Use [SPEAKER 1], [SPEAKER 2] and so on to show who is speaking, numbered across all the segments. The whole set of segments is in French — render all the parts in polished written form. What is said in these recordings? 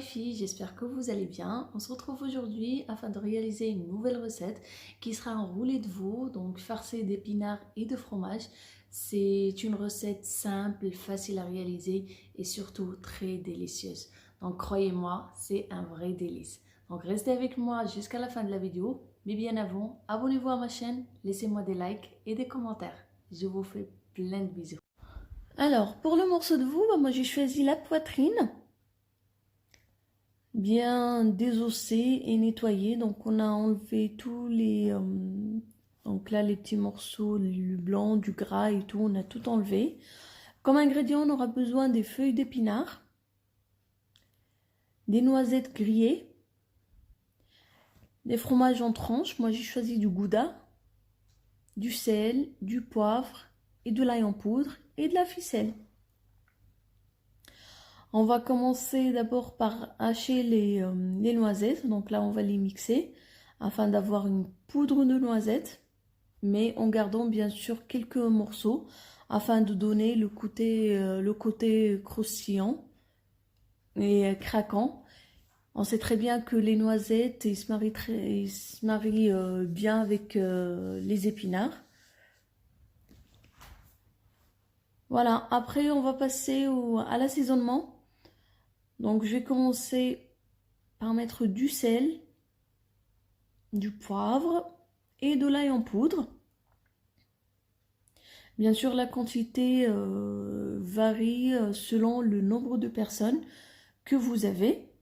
[SPEAKER 1] les filles, j'espère que vous allez bien. On se retrouve aujourd'hui afin de réaliser une nouvelle recette qui sera un roulé de veau, donc farcé d'épinards et de fromage. C'est une recette simple, facile à réaliser et surtout très délicieuse. Donc croyez-moi, c'est un vrai délice. Donc restez avec moi jusqu'à la fin de la vidéo, mais bien avant, abonnez-vous à ma chaîne, laissez-moi des likes et des commentaires. Je vous fais plein de bisous. Alors, pour le morceau de veau, moi j'ai choisi la poitrine. Bien désossé et nettoyé, donc on a enlevé tous les donc là les petits morceaux, le blanc, du gras et tout, on a tout enlevé. Comme ingrédient, on aura besoin des feuilles d'épinards, des noisettes grillées, des fromages en tranches, moi j'ai choisi du gouda, du sel, du poivre et de l'ail en poudre et de la ficelle. On va commencer d'abord par hacher les noisettes. Donc là, on va les mixer afin d'avoir une poudre de noisettes, mais en gardant bien sûr quelques morceaux afin de donner le côté croustillant et craquant. On sait très bien que les noisettes, ils se marient bien avec les épinards. Voilà, après on va passer à l'assaisonnement. Donc je vais commencer par mettre du sel, du poivre et de l'ail en poudre. Bien sûr, la quantité varie selon le nombre de personnes que vous avez.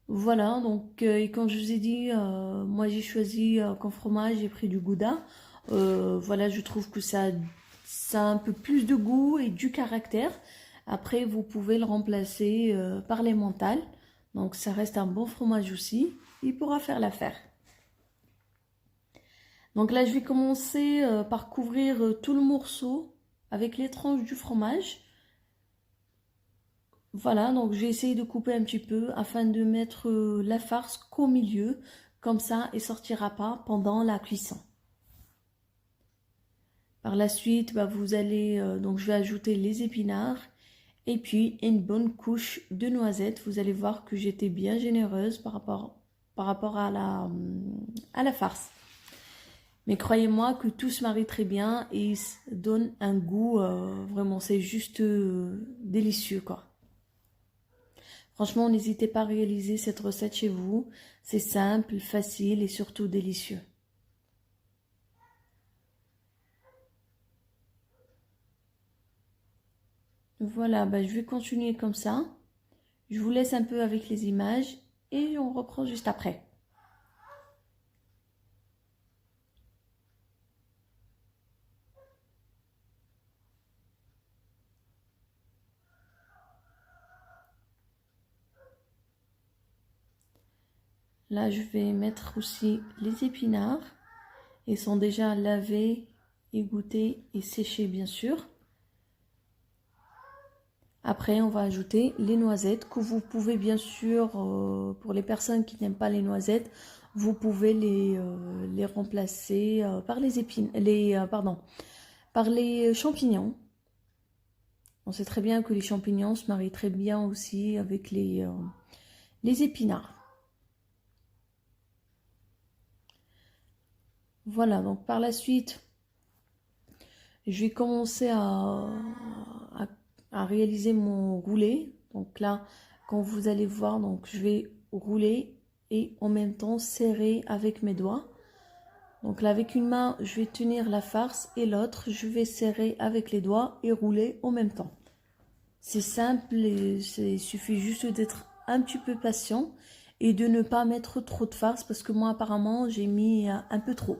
[SPEAKER 1] Voilà, donc et comme je vous ai dit, moi j'ai choisi comme fromage, j'ai pris du gouda. Voilà, je trouve que ça a un peu plus de goût et du caractère. Après, vous pouvez le remplacer par l'emmental. Donc ça reste un bon fromage aussi. Il pourra faire l'affaire. Donc là, je vais commencer par couvrir tout le morceau avec les tranches du fromage. Voilà, donc je vais essayer de couper un petit peu afin de mettre la farce qu'au milieu. Comme ça, elle ne sortira pas pendant la cuisson. Par la suite, vous allez, donc je vais ajouter les épinards et puis une bonne couche de noisettes. Vous allez voir que j'étais bien généreuse par rapport à la farce. Mais croyez-moi que tout se marie très bien et donne un goût, vraiment, c'est juste délicieux, quoi. Franchement, n'hésitez pas à réaliser cette recette chez vous. C'est simple, facile et surtout délicieux. Voilà, je vais continuer comme ça. Je vous laisse un peu avec les images et on reprend juste après. Là, je vais mettre aussi les épinards. Ils sont déjà lavés, égouttés et séchés, bien sûr. Après, on va ajouter les noisettes que vous pouvez bien sûr, pour les personnes qui n'aiment pas les noisettes, vous pouvez les remplacer par par les champignons. On sait très bien que les champignons se marient très bien aussi avec les épinards. Voilà, donc par la suite, je vais commencer à réaliser mon roulé. Donc là, quand vous allez voir, donc je vais rouler et en même temps serrer avec mes doigts. Donc là, avec une main, je vais tenir la farce et l'autre, je vais serrer avec les doigts et rouler en même temps. C'est simple, et il suffit juste d'être un petit peu patient et de ne pas mettre trop de farce parce que moi, apparemment, j'ai mis un peu trop.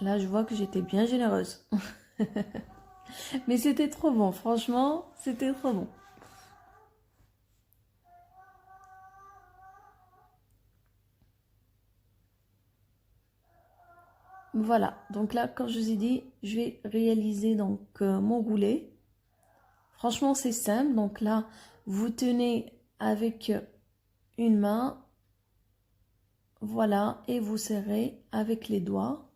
[SPEAKER 1] Là, je vois que j'étais bien généreuse. Mais c'était trop bon, franchement, c'était trop bon. Voilà, donc là, comme je vous ai dit, je vais réaliser donc mon roulé. Franchement, c'est simple. Donc là, vous tenez avec une main Voilà, et vous serrez avec les doigts.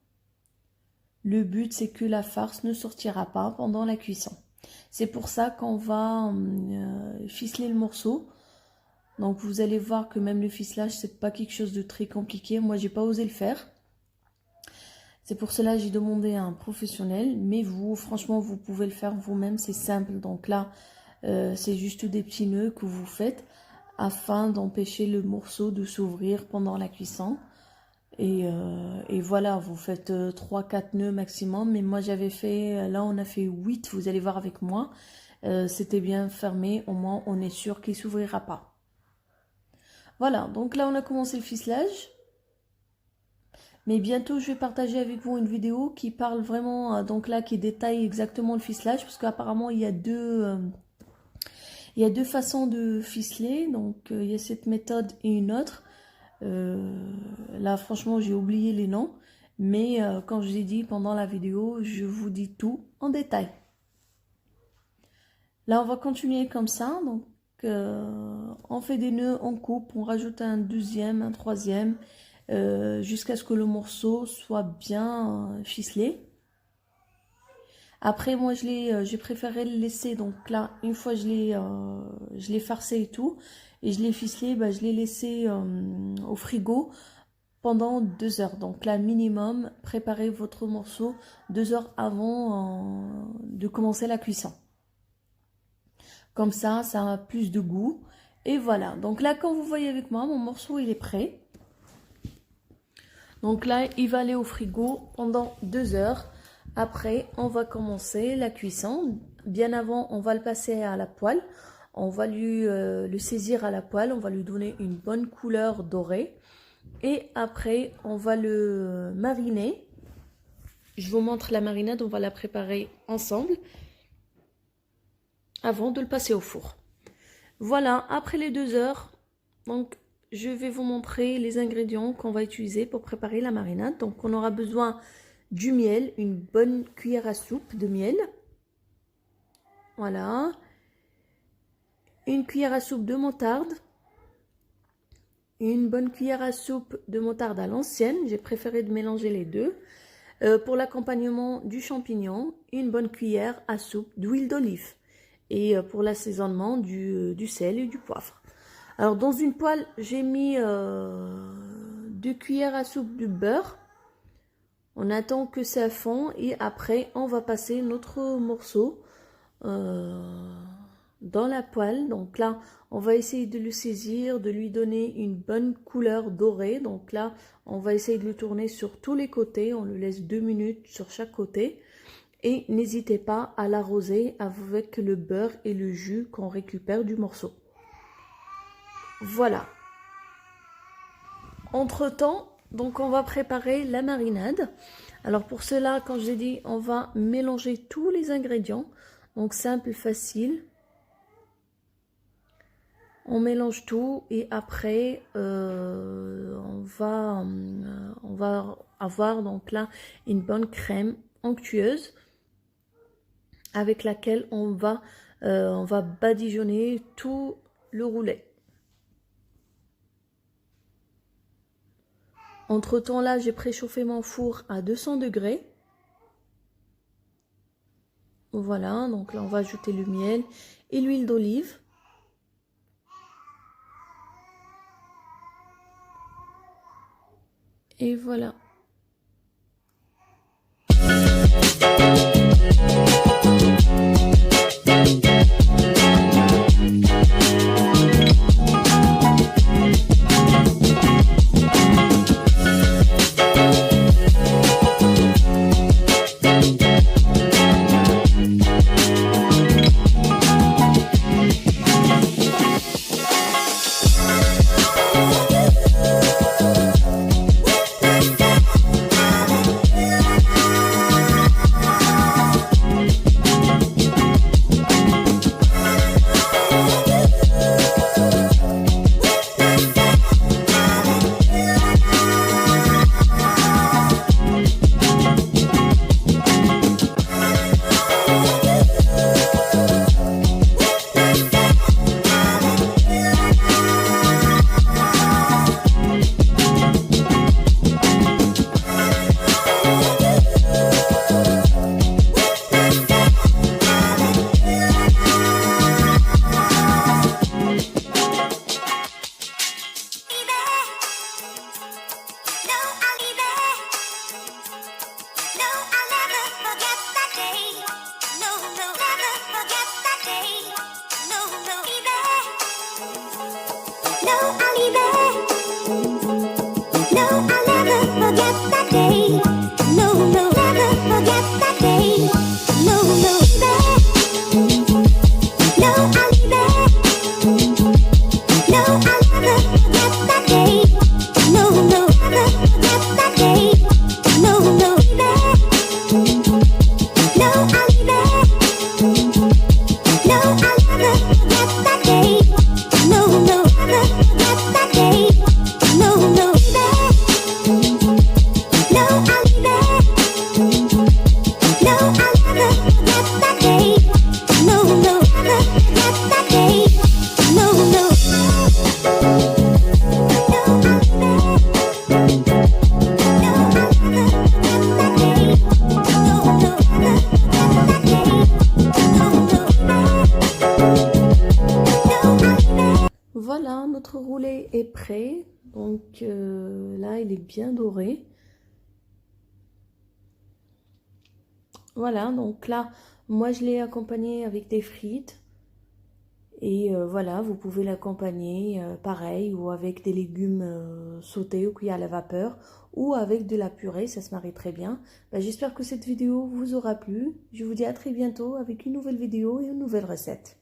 [SPEAKER 1] Le but, c'est que la farce ne sortira pas pendant la cuisson. C'est pour ça qu'on va ficeler le morceau. Donc vous allez voir que même le ficelage, c'est pas quelque chose de très compliqué. Moi, j'ai pas osé le faire. C'est pour cela que j'ai demandé à un professionnel. Mais vous, franchement, vous pouvez le faire vous-même. C'est simple. Donc là, c'est juste des petits nœuds que vous faites afin d'empêcher le morceau de s'ouvrir pendant la cuisson. Et voilà, vous faites 3-4 nœuds maximum. Mais moi, j'avais fait, là, on a fait 8. Vous allez voir avec moi. C'était bien fermé. Au moins, on est sûr qu'il ne s'ouvrira pas. Voilà, donc là, on a commencé le ficelage. Mais bientôt, je vais partager avec vous une vidéo qui parle vraiment, donc là, qui détaille exactement le ficelage. Parce qu'apparemment, il y a deux façons de ficeler. Donc, il y a cette méthode et une autre. Là, franchement, j'ai oublié les noms. Mais comme je vous ai dit pendant la vidéo, je vous dis tout en détail. Là, on va continuer comme ça. Donc, on fait des nœuds, on coupe, on rajoute un deuxième, un troisième, jusqu'à ce que le morceau soit bien ficelé. Après, moi, j'ai préféré le laisser. Donc là, une fois je l'ai farcé et tout, et je l'ai ficelé, je l'ai laissé au frigo pendant 2 heures. Donc là, minimum, préparez votre morceau 2 heures avant de commencer la cuisson. Comme ça a plus de goût. Et voilà. Donc là, quand vous voyez avec moi, mon morceau, il est prêt. Donc là, il va aller au frigo pendant 2 heures. Après, on va commencer la cuisson. Bien avant, on va le passer à la poêle. On va le saisir à la poêle. On va lui donner une bonne couleur dorée. Et après, on va le mariner. Je vous montre la marinade. On va la préparer ensemble avant de le passer au four. Voilà, après les 2 heures, donc je vais vous montrer les ingrédients qu'on va utiliser pour préparer la marinade. Donc on aura besoin du miel, une bonne cuillère à soupe de miel. Voilà. Une cuillère à soupe de moutarde. Une bonne cuillère à soupe de moutarde à l'ancienne. J'ai préféré de mélanger les deux. Pour l'accompagnement du champignon, une bonne cuillère à soupe d'huile d'olive. Et pour l'assaisonnement, du sel et du poivre. Alors dans une poêle, j'ai mis 2 cuillères à soupe de beurre. On attend que ça fond et après on va passer notre morceau dans la poêle. Donc là, on va essayer de le saisir, de lui donner une bonne couleur dorée. Donc là, on va essayer de le tourner sur tous les côtés. On le laisse 2 minutes sur chaque côté. Et n'hésitez pas à l'arroser avec le beurre et le jus qu'on récupère du morceau. Voilà. Entre-temps, donc on va préparer la marinade. Alors pour cela, quand j'ai dit, on va mélanger tous les ingrédients. Donc simple, facile. On mélange tout et après on va avoir donc là une bonne crème onctueuse avec laquelle on va badigeonner tout le roulet. Entre temps là, j'ai préchauffé mon four à 200 degrés. Voilà, donc là on va ajouter le miel et l'huile d'olive. Et voilà. voilà, notre roulé est prêt. Donc là, il est bien doré. Voilà, donc là, moi je l'ai accompagné avec des frites. Et voilà, vous pouvez l'accompagner pareil ou avec des légumes sautés ou cuits à la vapeur ou avec de la purée, ça se marie très bien. Ben, j'espère que cette vidéo vous aura plu. Je vous dis à très bientôt avec une nouvelle vidéo et une nouvelle recette.